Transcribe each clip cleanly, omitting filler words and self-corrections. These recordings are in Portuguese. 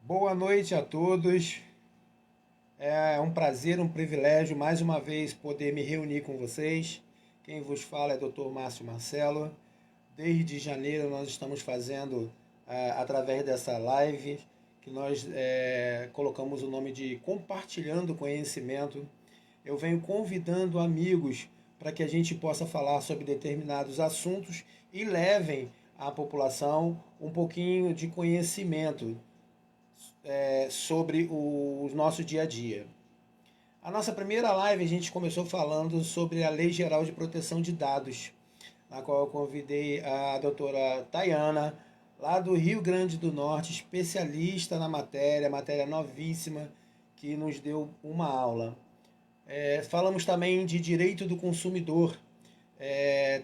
Boa noite a todos. É um prazer, um privilégio mais uma vez poder me reunir com vocês. Quem vos fala é Dr. Márcio Marcelo. Desde janeiro nós estamos fazendo através dessa live que nós colocamos o nome de Compartilhando Conhecimento. Eu venho convidando amigos para que a gente possa falar sobre determinados assuntos e levem à população um pouquinho de conhecimento sobre o nosso dia a dia. A nossa primeira live a gente começou falando sobre a Lei Geral de Proteção de Dados, na qual eu convidei a doutora Tayana, lá do Rio Grande do Norte, especialista na matéria novíssima, que nos deu uma aula. Falamos também de direito do consumidor.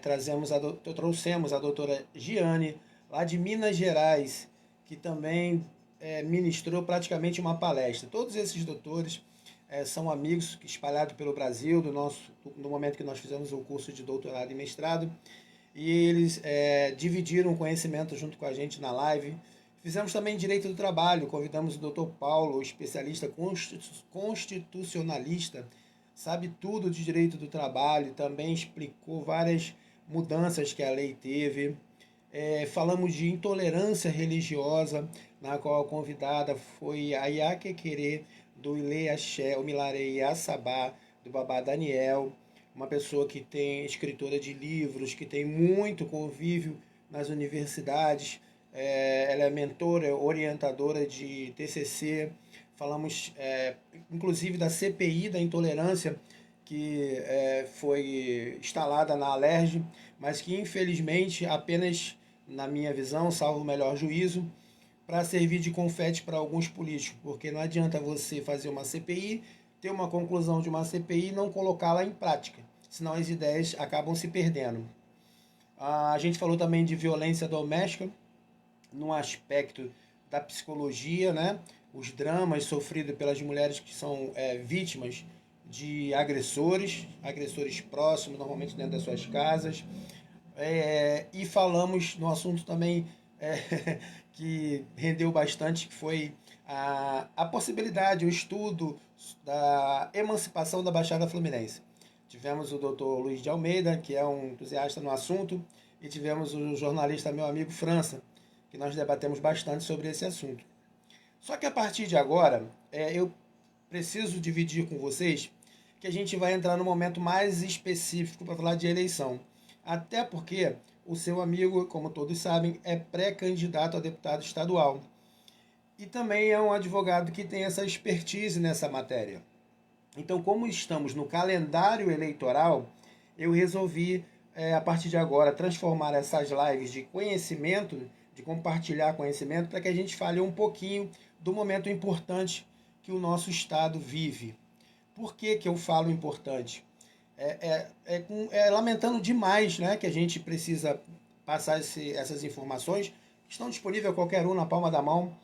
Trouxemos a doutora Giane, lá de Minas Gerais, que também ministrou praticamente uma palestra. Todos esses doutores são amigos espalhados pelo Brasil, do momento que nós fizemos o curso de doutorado e mestrado, e eles dividiram o conhecimento junto com a gente na live. Fizemos também direito do trabalho, convidamos o doutor Paulo, especialista constitucionalista, sabe tudo de direito do trabalho, também explicou várias mudanças que a lei teve. Falamos de intolerância religiosa, na qual a convidada foi a Iaquequerê, do Ile Axé, o Milarei Yassabá, do Babá Daniel, uma pessoa que tem escritora de livros, que tem muito convívio nas universidades. Ela é mentora, orientadora de TCC. Falamos inclusive da CPI da intolerância, que foi instalada na Alerj, mas que infelizmente apenas, na minha visão, salvo o melhor juízo, para servir de confete para alguns políticos, porque não adianta você fazer uma CPI, ter uma conclusão de uma CPI e não colocá-la em prática, senão as ideias acabam se perdendo. A gente falou também de violência doméstica, no aspecto da psicologia, né? Os dramas sofridos pelas mulheres que são vítimas de agressores próximos, normalmente dentro das suas casas. E falamos no assunto também que rendeu bastante, que foi a possibilidade, o estudo da emancipação da Baixada Fluminense. Tivemos o Dr. Luiz de Almeida, que é um entusiasta no assunto, e tivemos o jornalista meu amigo França, que nós debatemos bastante sobre esse assunto. Só que a partir de agora, eu preciso dividir com vocês que a gente vai entrar no momento mais específico para falar de eleição. Até porque o seu amigo, como todos sabem, é pré-candidato a deputado estadual. E também é um advogado que tem essa expertise nessa matéria. Então, como estamos no calendário eleitoral, eu resolvi, a partir de agora, transformar essas lives de conhecimento, de compartilhar conhecimento, para que a gente fale um pouquinho do momento importante que o nosso Estado vive. Por que eu falo importante? Lamentando demais, né, que a gente precisa passar essas informações, que estão disponíveis a qualquer um na palma da mão.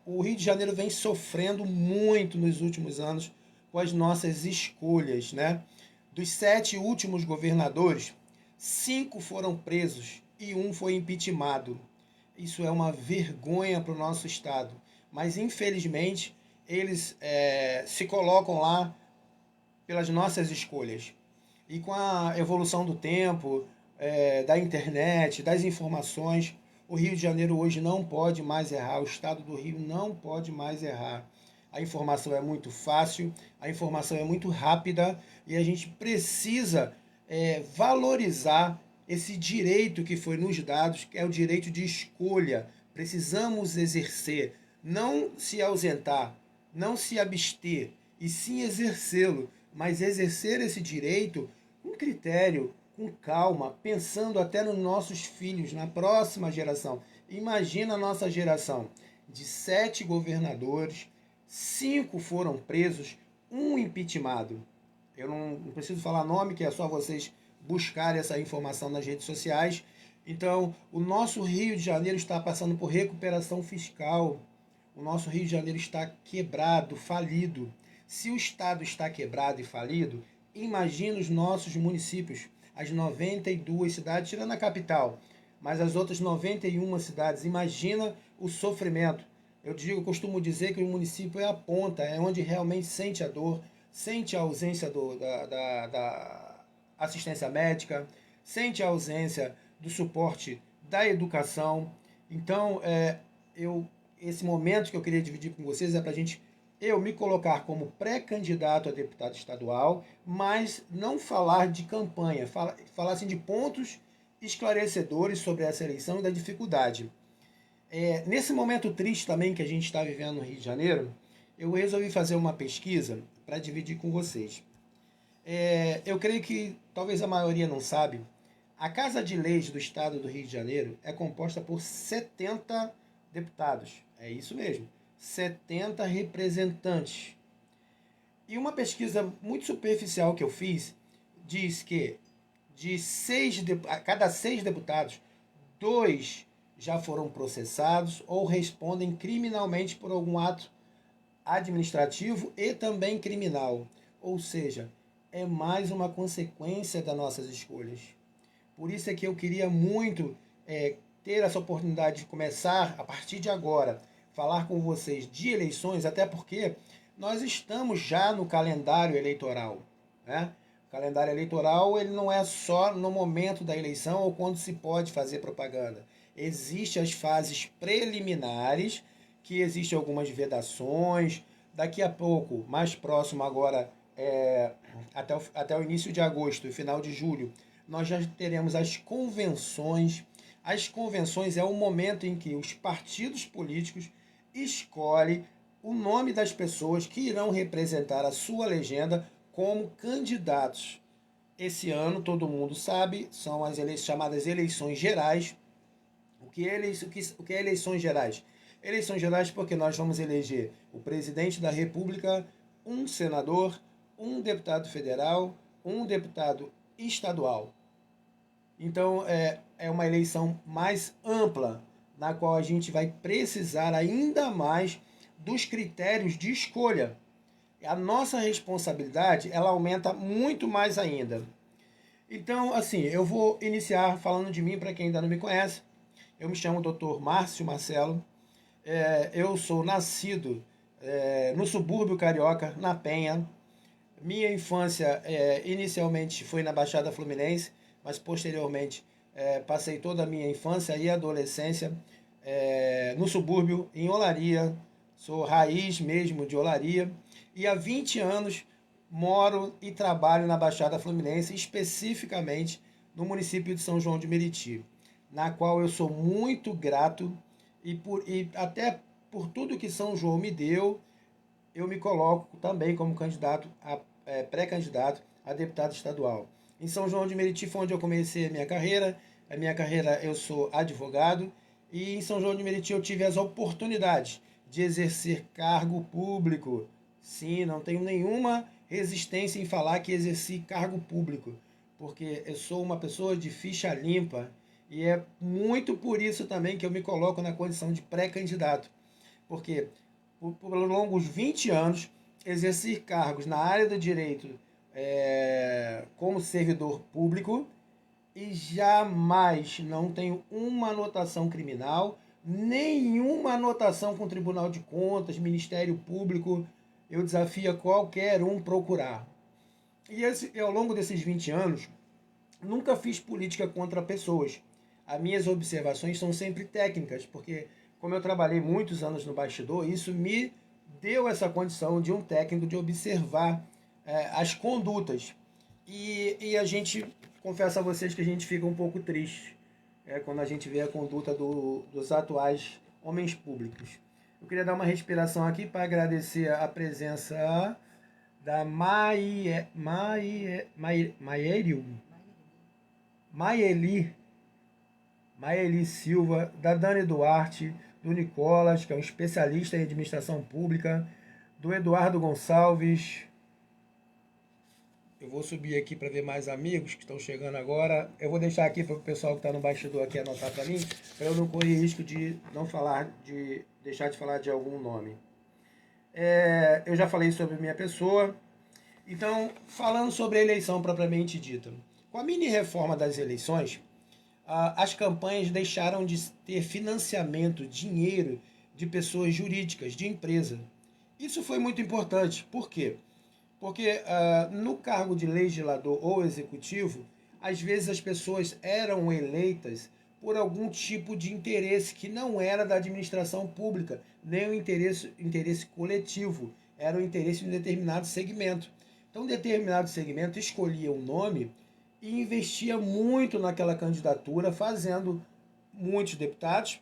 O Rio de Janeiro vem sofrendo muito nos últimos anos com as nossas escolhas, né? Dos 7 últimos governadores, 5 foram presos e um foi impeachmentado. Isso é uma vergonha para o nosso Estado. Mas, infelizmente, eles se colocam lá pelas nossas escolhas. E com a evolução do tempo, da internet, das informações, o Rio de Janeiro hoje não pode mais errar, o Estado do Rio não pode mais errar. A informação é muito fácil, a informação é muito rápida e a gente precisa valorizar esse direito que foi nos dado, que é o direito de escolha. Precisamos exercer, não se ausentar, não se abster, e sim exercê-lo, mas exercer esse direito com critério, com calma, pensando até nos nossos filhos, na próxima geração. Imagina a nossa geração de 7 governadores, 5 foram presos, um impeachmentado. Eu não preciso falar nome, que é só vocês buscarem essa informação nas redes sociais. Então, o nosso Rio de Janeiro está passando por recuperação fiscal. O nosso Rio de Janeiro está quebrado, falido. Se o Estado está quebrado e falido, imagina os nossos municípios, as 92 cidades, tirando a capital, mas as outras 91 cidades. Imagina o sofrimento. Eu costumo dizer que o município é a ponta, é onde realmente sente a dor, sente a ausência da assistência médica, sente a ausência do suporte da educação. Então, esse momento que eu queria dividir com vocês é para eu me colocar como pré-candidato a deputado estadual, mas não falar de campanha, falar assim de pontos esclarecedores sobre essa eleição e da dificuldade. Nesse momento triste também que a gente está vivendo no Rio de Janeiro, eu resolvi fazer uma pesquisa para dividir com vocês. Eu creio que talvez a maioria não sabe, a Casa de Leis do Estado do Rio de Janeiro é composta por 70 deputados. É isso mesmo, 70 representantes. E uma pesquisa muito superficial que eu fiz diz que a cada 6 deputados, 2 já foram processados ou respondem criminalmente por algum ato administrativo e também criminal. Ou seja, é mais uma consequência das nossas escolhas. Por isso é que eu queria muito ter essa oportunidade de começar, a partir de agora, falar com vocês de eleições, até porque nós estamos já no calendário eleitoral, né? O calendário eleitoral ele não é só no momento da eleição ou quando se pode fazer propaganda. Existem as fases preliminares, que existem algumas vedações. Daqui a pouco, mais próximo agora, até o início de agosto e final de julho, nós já teremos as convenções. As convenções é o momento em que os partidos políticos escolhem o nome das pessoas que irão representar a sua legenda como candidatos. Esse ano, todo mundo sabe, são as chamadas eleições gerais. O que é eleições gerais? Eleições gerais porque nós vamos eleger o presidente da República, um senador, um deputado federal, um deputado estadual. Então, é uma eleição mais ampla, na qual a gente vai precisar ainda mais dos critérios de escolha. A nossa responsabilidade, ela aumenta muito mais ainda. Então, assim, eu vou iniciar falando de mim para quem ainda não me conhece. Eu me chamo Dr. Márcio Marcelo. Eu sou nascido no subúrbio carioca, na Penha. Minha infância inicialmente foi na Baixada Fluminense, mas posteriormente passei toda a minha infância e adolescência no subúrbio, em Olaria. Sou raiz mesmo de Olaria. E há 20 anos moro e trabalho na Baixada Fluminense, especificamente no município de São João de Meriti, na qual eu sou muito grato e até por tudo que São João me deu, eu me coloco também como pré-candidato a deputado estadual. Em São João de Meriti foi onde eu comecei a minha carreira. A minha carreira, eu sou advogado e em São João de Meriti eu tive as oportunidades de exercer cargo público. Sim, não tenho nenhuma resistência em falar que exerci cargo público, porque eu sou uma pessoa de ficha limpa e é muito por isso também que eu me coloco na condição de pré-candidato, porque por longos 20 anos exerci cargos na área do direito como servidor público e jamais não tenho uma anotação criminal, nenhuma anotação com o Tribunal de Contas, Ministério Público. Eu desafio qualquer um procurar. E ao longo desses 20 anos, nunca fiz política contra pessoas. As minhas observações são sempre técnicas, porque como eu trabalhei muitos anos no bastidor, isso me deu essa condição de um técnico de observar as condutas. E a gente, confesso a vocês que a gente fica um pouco triste quando a gente vê a conduta dos atuais homens públicos. Eu queria dar uma respiração aqui para agradecer a presença da Maeli Silva, da Dani Duarte, do Nicolas, que é um especialista em administração pública, do Eduardo Gonçalves. Eu vou subir aqui para ver mais amigos que estão chegando agora. Eu vou deixar aqui para o pessoal que está no bastidor aqui anotar para mim, para eu não correr risco de não falar, de deixar de falar de algum nome. Eu já falei sobre minha pessoa. Então, falando sobre a eleição propriamente dita. Com a mini reforma das eleições, as campanhas deixaram de ter financiamento, dinheiro de pessoas jurídicas, de empresa. Isso foi muito importante. Por quê? Porque no cargo de legislador ou executivo, às vezes as pessoas eram eleitas por algum tipo de interesse que não era da administração pública, nem o interesse coletivo, era o interesse de um determinado segmento. Então, um determinado segmento escolhia um nome e investia muito naquela candidatura, fazendo muitos deputados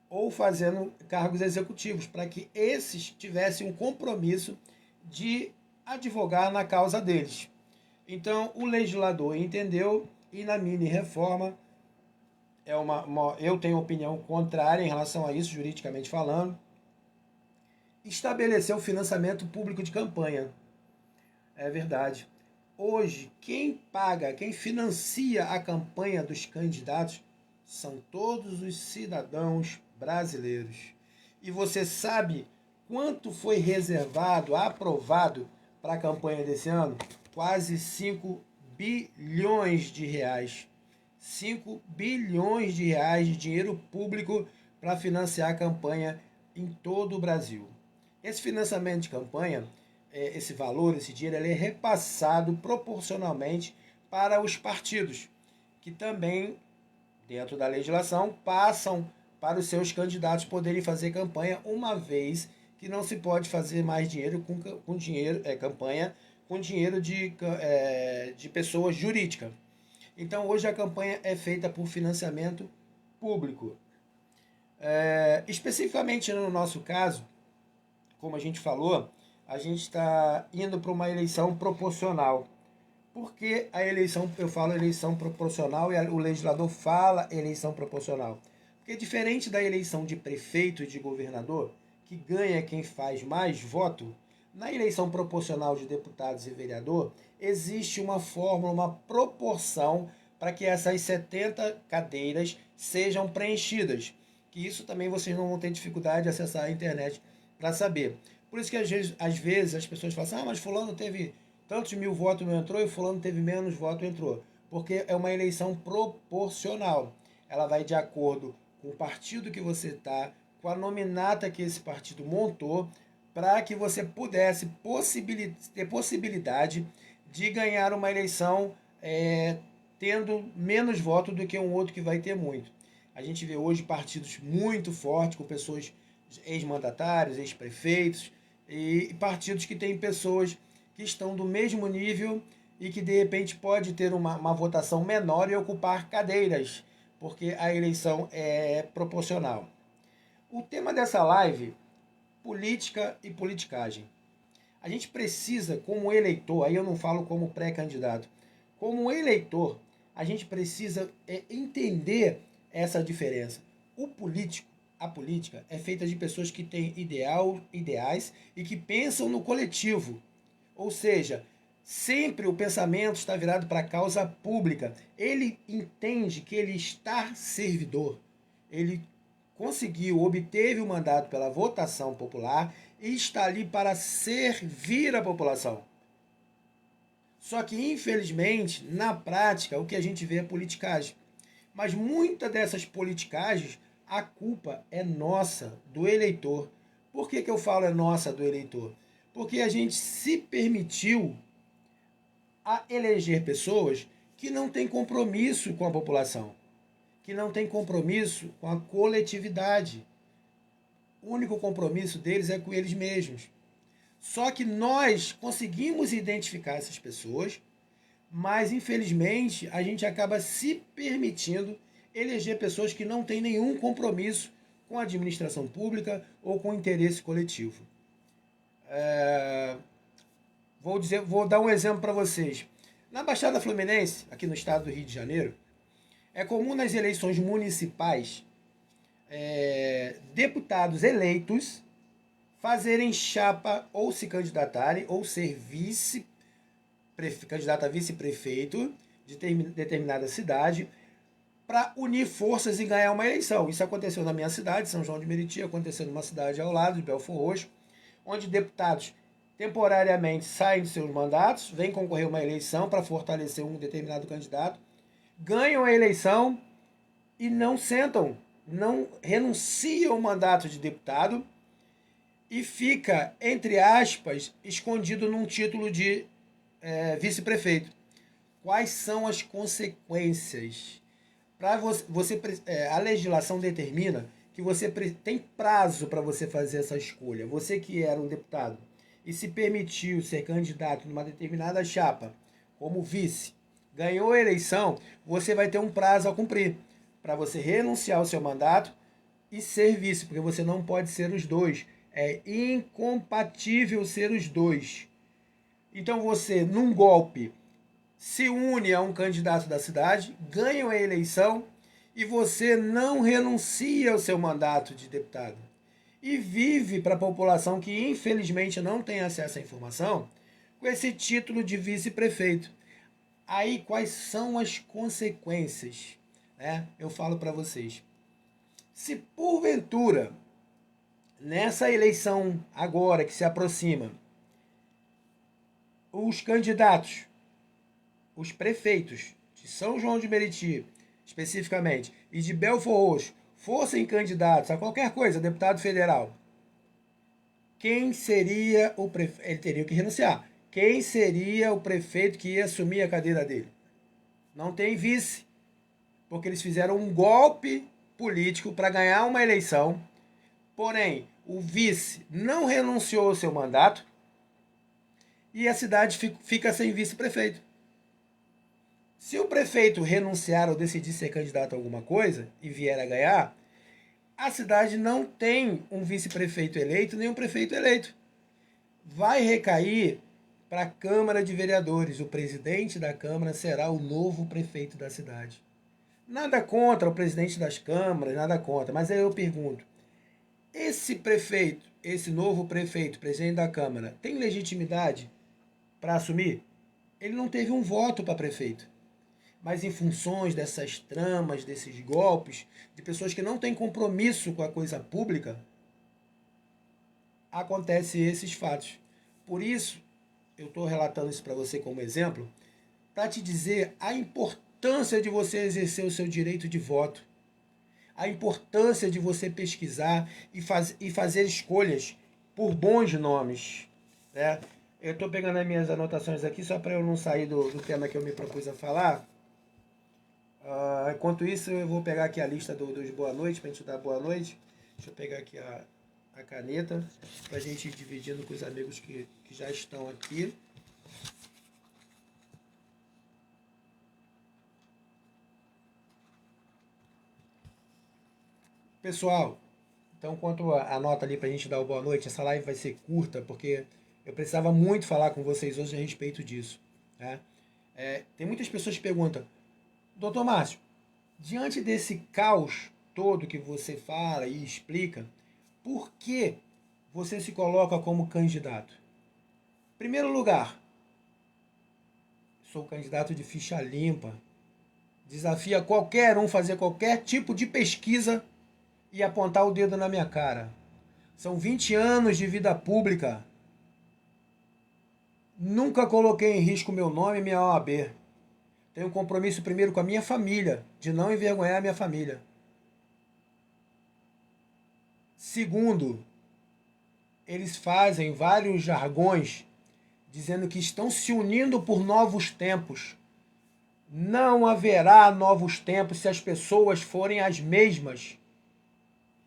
ou fazendo cargos executivos, para que esses tivessem um compromisso de advogar na causa deles. Então, o legislador entendeu e na mini reforma, eu tenho opinião contrária em relação a isso, juridicamente falando, estabeleceu o financiamento público de campanha. É verdade. Hoje, quem paga, quem financia a campanha dos candidatos são todos os cidadãos brasileiros. E você sabe quanto foi reservado, aprovado para a campanha desse ano? Quase 5 bilhões de reais. 5 bilhões de reais de dinheiro público para financiar a campanha em todo o Brasil. Esse financiamento de campanha, esse valor, esse dinheiro, ele é repassado proporcionalmente para os partidos, que também, dentro da legislação, passam para os seus candidatos poderem fazer campanha, uma vez que não se pode fazer mais dinheiro com dinheiro, campanha com dinheiro de pessoa jurídica. Então, hoje a campanha é feita por financiamento público. Especificamente no nosso caso, como a gente falou, a gente está indo para uma eleição proporcional. Por que a eleição, eu falo eleição proporcional e o legislador fala eleição proporcional? Porque diferente da eleição de prefeito e de governador, que ganha quem faz mais voto, na eleição proporcional de deputados e vereador, existe uma fórmula, uma proporção para que essas 70 cadeiras sejam preenchidas. Que isso também vocês não vão ter dificuldade de acessar a internet para saber. Por isso que às vezes as pessoas falam assim, mas fulano teve tantos mil votos não entrou e fulano teve menos votos entrou. Porque é uma eleição proporcional. Ela vai de acordo com o partido que você está, com a nominata que esse partido montou, para que você pudesse ter possibilidade de ganhar uma eleição tendo menos votos do que um outro que vai ter muito. A gente vê hoje partidos muito fortes, com pessoas ex-mandatários, ex-prefeitos, e partidos que têm pessoas que estão do mesmo nível e que de repente pode ter uma votação menor e ocupar cadeiras, porque a eleição é proporcional. O tema dessa live, política e politicagem. A gente precisa, como eleitor, aí eu não falo como pré-candidato, como eleitor, a gente precisa entender essa diferença. O político, a política, é feita de pessoas que têm ideais e que pensam no coletivo. Ou seja, sempre o pensamento está virado para a causa pública. Ele entende que ele está servidor. Ele conseguiu, obteve o mandato pela votação popular e está ali para servir a população. Só que, infelizmente, na prática, o que a gente vê é politicagem. Mas muitas dessas politicagens, a culpa é nossa, do eleitor. Por que eu falo é nossa, do eleitor? Porque a gente se permitiu a eleger pessoas que não têm compromisso com a população, que não têm compromisso com a coletividade. O único compromisso deles é com eles mesmos. Só que nós conseguimos identificar essas pessoas, mas infelizmente a gente acaba se permitindo eleger pessoas que não têm nenhum compromisso com a administração pública ou com o interesse coletivo. Vou dar um exemplo para vocês. Na Baixada Fluminense, aqui no estado do Rio de Janeiro, é comum nas eleições municipais deputados eleitos fazerem chapa ou se candidatarem ou ser candidato a vice-prefeito de determinada cidade para unir forças e ganhar uma eleição. Isso aconteceu na minha cidade, São João de Meriti, aconteceu numa cidade ao lado, de Belford Roxo, onde deputados temporariamente saem de seus mandatos, vêm concorrer a uma eleição para fortalecer um determinado candidato, ganham a eleição e não sentam não renuncia ao mandato de deputado e fica, entre aspas, escondido num título de vice-prefeito. Quais são as consequências? Para a legislação determina que você tem prazo para você fazer essa escolha. Você que era um deputado e se permitiu ser candidato numa determinada chapa como vice, ganhou a eleição, você vai ter um prazo a cumprir para você renunciar ao seu mandato e ser vice, porque você não pode ser os dois. É incompatível ser os dois. Então você, num golpe, se une a um candidato da cidade, ganha a eleição e você não renuncia ao seu mandato de deputado. E vive para a população que infelizmente não tem acesso à informação com esse título de vice-prefeito. Aí quais são as consequências? Eu falo para vocês. Se porventura, nessa eleição agora que se aproxima, os candidatos, os prefeitos de São João de Meriti, especificamente, e de Belford Roxo, fossem candidatos a qualquer coisa, deputado federal, quem seria o prefeito? Ele teria que renunciar. Quem seria o prefeito que ia assumir a cadeira dele? Não tem vice, porque eles fizeram um golpe político para ganhar uma eleição, porém, o vice não renunciou ao seu mandato e a cidade fica sem vice-prefeito. Se o prefeito renunciar ou decidir ser candidato a alguma coisa e vier a ganhar, a cidade não tem um vice-prefeito eleito nem um prefeito eleito. Vai recair para a Câmara de Vereadores. O presidente da Câmara será o novo prefeito da cidade. Nada contra o presidente das câmaras, nada contra. Mas aí eu pergunto, esse prefeito, esse novo prefeito, presidente da Câmara, tem legitimidade para assumir? Ele não teve um voto para prefeito. Mas em funções dessas tramas, desses golpes, de pessoas que não têm compromisso com a coisa pública, acontecem esses fatos. Por isso, eu estou relatando isso para você como exemplo, para te dizer a importância de você exercer o seu direito de voto, a importância de você pesquisar e fazer escolhas por bons nomes. Eu estou pegando as minhas anotações aqui só para eu não sair do tema que eu me propus a falar. Enquanto isso, eu vou pegar aqui a lista dos boa noite, para a gente dar boa noite. Deixa eu pegar aqui a caneta, para a gente ir dividindo com os amigos que já estão aqui. Pessoal, então quanto a nota ali para a gente dar o boa noite, essa live vai ser curta, porque eu precisava muito falar com vocês hoje a respeito disso. Tem muitas pessoas que perguntam, doutor Márcio, diante desse caos todo que você fala e explica, por que você se coloca como candidato? Em primeiro lugar, sou candidato de ficha limpa. Desafia qualquer um fazer qualquer tipo de pesquisa e apontar o dedo na minha cara. São 20 anos de vida pública. Nunca coloquei em risco meu nome e minha OAB. Tenho um compromisso primeiro com a minha família, de não envergonhar a minha família. Segundo, eles fazem vários jargões dizendo que estão se unindo por novos tempos. Não haverá novos tempos se as pessoas forem as mesmas.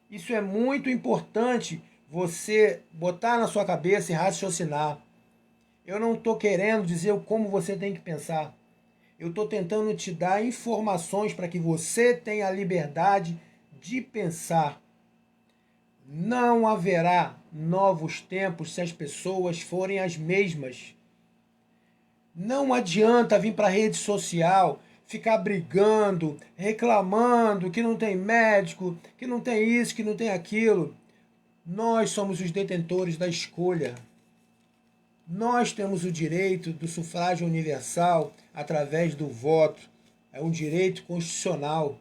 Isso é muito importante você botar na sua cabeça e raciocinar. Eu não estou querendo dizer como você tem que pensar. Eu estou tentando te dar informações para que você tenha a liberdade de pensar. Não haverá novos tempos se as pessoas forem as mesmas. Não adianta vir para a rede social, ficar brigando, reclamando que não tem médico, que não tem isso, que não tem aquilo. Nós somos os detentores da escolha. Nós temos o direito do sufrágio universal através do voto. É um direito constitucional.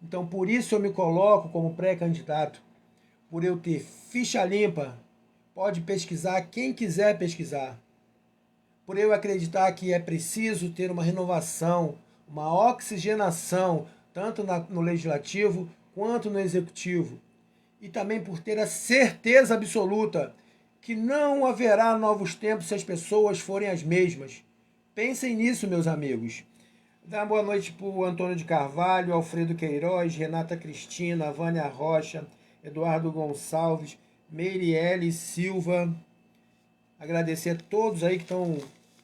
Então, por isso eu me coloco como pré-candidato. Por eu ter ficha limpa, pode pesquisar quem quiser pesquisar. Por eu acreditar que é preciso ter uma renovação, uma oxigenação, tanto no legislativo quanto no executivo, e também por ter a certeza absoluta que não haverá novos tempos se as pessoas forem as mesmas. Pensem nisso, meus amigos. Dá uma boa noite para o Antônio de Carvalho, Alfredo Queiroz, Renata Cristina, Vânia Rocha, Eduardo Gonçalves, Meiriele Silva. Agradecer a todos aí que estão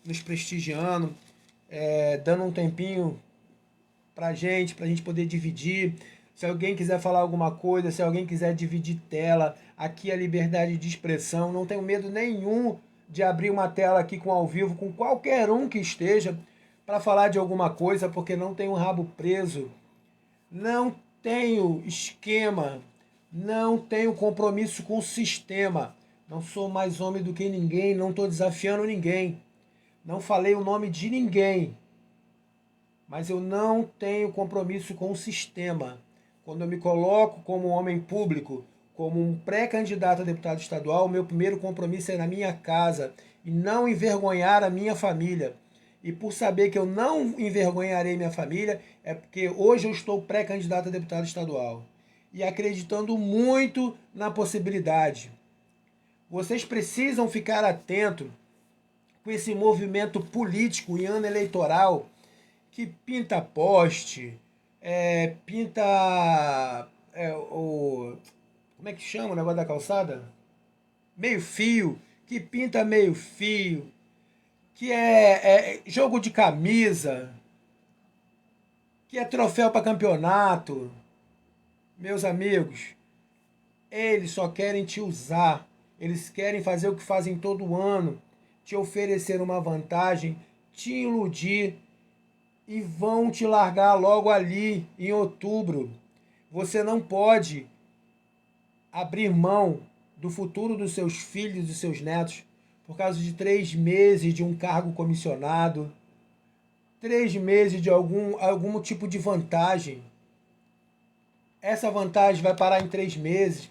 nos prestigiando, dando um tempinho pra gente poder dividir. Se alguém quiser falar alguma coisa, se alguém quiser dividir tela, aqui é liberdade de expressão. Não tenho medo nenhum de abrir uma tela aqui com ao vivo com qualquer um que esteja para falar de alguma coisa, porque não tenho rabo preso, não tenho esquema, não tenho compromisso com o sistema. Não sou mais homem do que ninguém, não estou desafiando ninguém. Não falei o nome de ninguém. Mas eu não tenho compromisso com o sistema. Quando eu me coloco como homem público, como um pré-candidato a deputado estadual, o meu primeiro compromisso é na minha casa e não envergonhar a minha família. E por saber que eu não envergonharei minha família, é porque hoje eu estou pré-candidato a deputado estadual. E acreditando muito na possibilidade. Vocês precisam ficar atentos com esse movimento político em ano eleitoral que pinta poste, pinta como é que chama o negócio da calçada? Meio fio, que pinta meio fio, que é jogo de camisa, que é troféu para campeonato. Meus amigos, eles só querem te usar, eles querem fazer o que fazem todo ano, te oferecer uma vantagem, te iludir, e vão te largar logo ali em outubro. Você não pode abrir mão do futuro dos seus filhos e dos seus netos por causa de 3 meses de um cargo comissionado, 3 meses de algum tipo de vantagem. Essa vantagem vai parar em 3 meses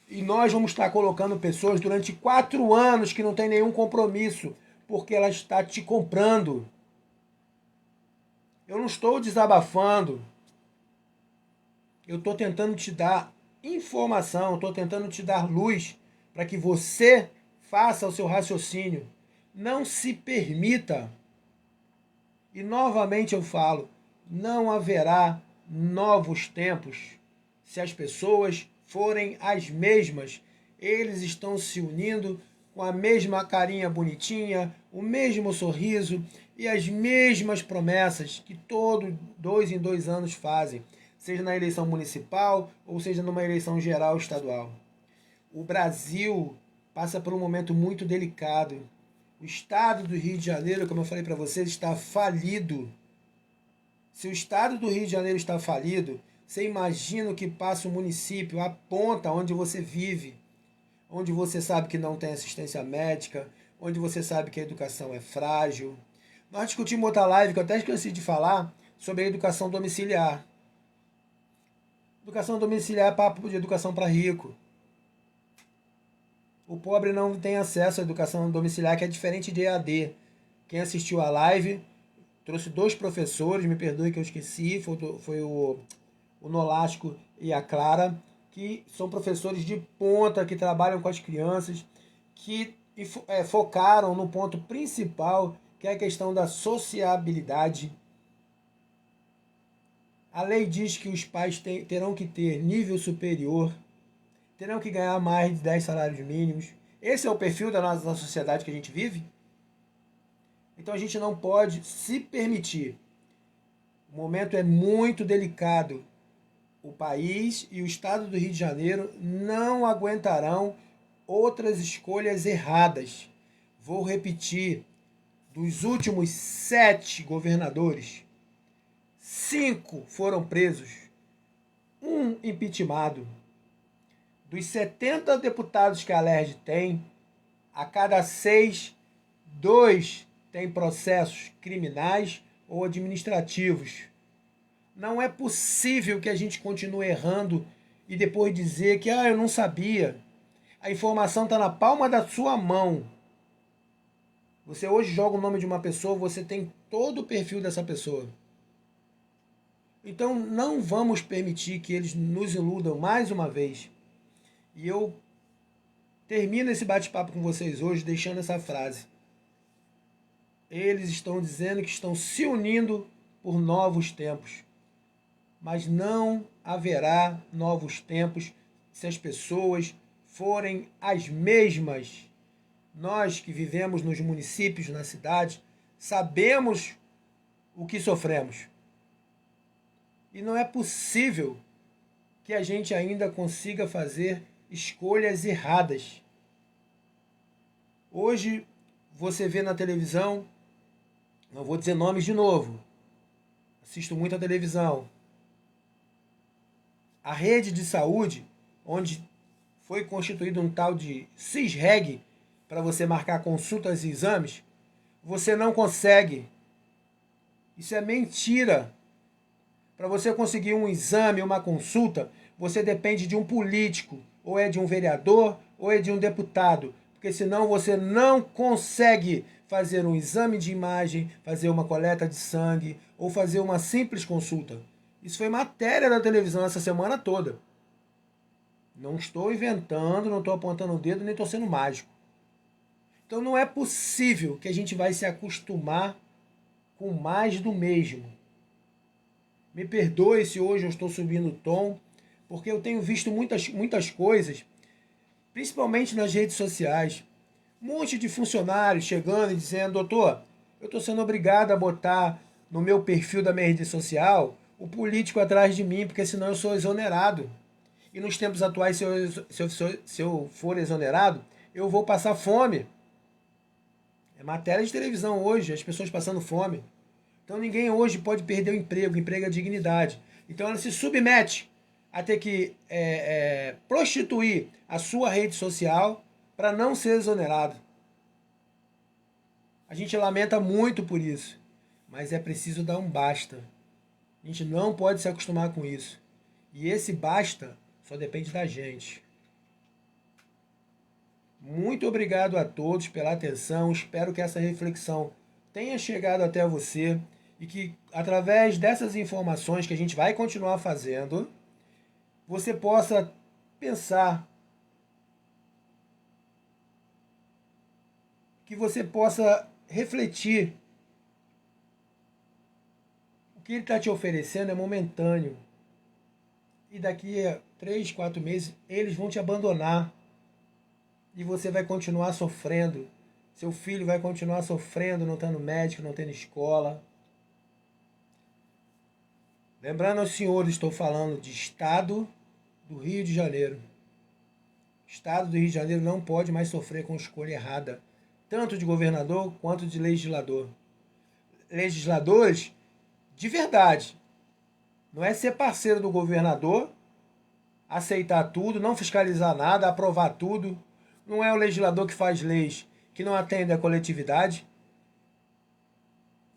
e nós vamos estar colocando pessoas durante 4 anos que não tem nenhum compromisso, porque ela está te comprando. Eu não estou desabafando. Eu estou tentando te dar informação, estou tentando te dar luz para que você faça o seu raciocínio. Não se permita. E novamente eu falo, não haverá novos tempos se as pessoas forem as mesmas. Eles estão se unindo com a mesma carinha bonitinha, o mesmo sorriso e as mesmas promessas que todo 2 em 2 anos fazem, seja na eleição municipal ou seja numa eleição geral estadual. O Brasil passa por um momento muito delicado. O estado do Rio de Janeiro, como eu falei para vocês, está falido. Se o estado do Rio de Janeiro está falido, você imagina o que passa o município, a ponta onde você vive, onde você sabe que não tem assistência médica, onde você sabe que a educação é frágil. Nós discutimos outra live que eu até esqueci de falar sobre a educação domiciliar. Educação domiciliar é papo de educação para rico. O pobre não tem acesso à educação domiciliar, que é diferente de EAD. Quem assistiu a live, trouxe 2 professores, me perdoe que eu esqueci, foi o Nolasco e a Clara, que são professores de ponta, que trabalham com as crianças, que focaram no ponto principal, que é a questão da sociabilidade. A lei diz que os pais terão que ter nível superior, terão que ganhar mais de 10 salários mínimos. Esse é o perfil da nossa sociedade que a gente vive? Então a gente não pode se permitir. O momento é muito delicado. O país e o estado do Rio de Janeiro não aguentarão outras escolhas erradas. Vou repetir, dos últimos 7 governadores, 5 foram presos, 1 impeachmentado. Dos 70 deputados que a LERJ tem, a cada 6, 2 têm processos criminais ou administrativos. Não é possível que a gente continue errando e depois dizer que eu não sabia. A informação está na palma da sua mão. Você hoje joga o nome de uma pessoa, você tem todo o perfil dessa pessoa. Então não vamos permitir que eles nos iludam mais uma vez. E eu termino esse bate-papo com vocês hoje deixando essa frase. Eles estão dizendo que estão se unindo por novos tempos. Mas não haverá novos tempos se as pessoas forem as mesmas. Nós que vivemos nos municípios, na cidade, sabemos o que sofremos. E não é possível que a gente ainda consiga fazer escolhas erradas. Hoje você vê na televisão, não vou dizer nomes de novo, assisto muito a televisão, a rede de saúde, onde foi constituído um tal de CISREG para você marcar consultas e exames, você não consegue. Isso é mentira. Para você conseguir um exame, uma consulta, você depende de um político, ou é de um vereador, ou é de um deputado, porque senão você não consegue fazer um exame de imagem, fazer uma coleta de sangue, ou fazer uma simples consulta. Isso foi matéria da televisão essa semana toda. Não estou inventando, não estou apontando o dedo, nem estou sendo mágico. Então não é possível que a gente vai se acostumar com mais do mesmo. Me perdoe se hoje eu estou subindo o tom, porque eu tenho visto muitas coisas, principalmente nas redes sociais. Um monte de funcionários chegando e dizendo: doutor, eu estou sendo obrigado a botar no meu perfil da minha rede social o político atrás de mim, porque senão eu sou exonerado. E nos tempos atuais, se eu for exonerado, eu vou passar fome. É matéria de televisão hoje, as pessoas passando fome. Então ninguém hoje pode perder o emprego é dignidade. Então ela se submete a ter que prostituir a sua rede social para não ser exonerado. A gente lamenta muito por isso, mas é preciso dar um basta. A gente não pode se acostumar com isso. E esse basta só depende da gente. Muito obrigado a todos pela atenção. Espero que essa reflexão tenha chegado até você e que, através dessas informações que a gente vai continuar fazendo, você possa pensar, que você possa refletir. O que ele está te oferecendo é momentâneo. E daqui a 3, 4 meses, eles vão te abandonar. E você vai continuar sofrendo. Seu filho vai continuar sofrendo, não tendo médico, não tendo escola. Lembrando aos senhores, estou falando de Estado do Rio de Janeiro. O Estado do Rio de Janeiro não pode mais sofrer com escolha errada, tanto de governador quanto de legislador. Legisladores de verdade. Não é ser parceiro do governador, aceitar tudo, não fiscalizar nada, aprovar tudo. Não é o legislador que faz leis que não atendem à coletividade.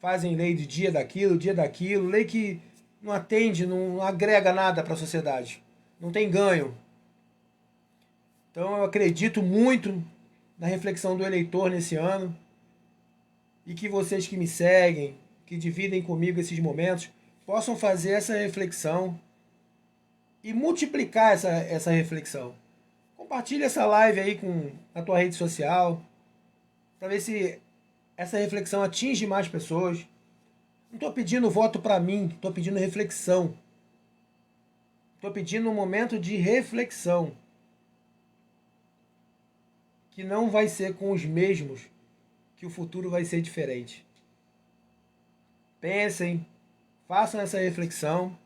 Fazem lei de dia daquilo, lei que não atende, não agrega nada para a sociedade. Não tem ganho. Então eu acredito muito na reflexão do eleitor nesse ano. E que vocês que me seguem, que dividem comigo esses momentos, possam fazer essa reflexão e multiplicar essa reflexão. Compartilha essa live aí com a tua rede social, para ver se essa reflexão atinge mais pessoas. Não estou pedindo voto para mim, estou pedindo reflexão. Estou pedindo um momento de reflexão, que não vai ser com os mesmos, que o futuro vai ser diferente. Pensem, façam essa reflexão,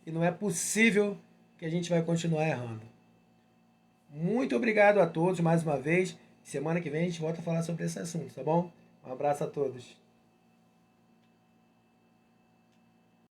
e não é possível que a gente vai continuar errando. Muito obrigado a todos mais uma vez. Semana que vem a gente volta a falar sobre esse assunto, tá bom? Um abraço a todos.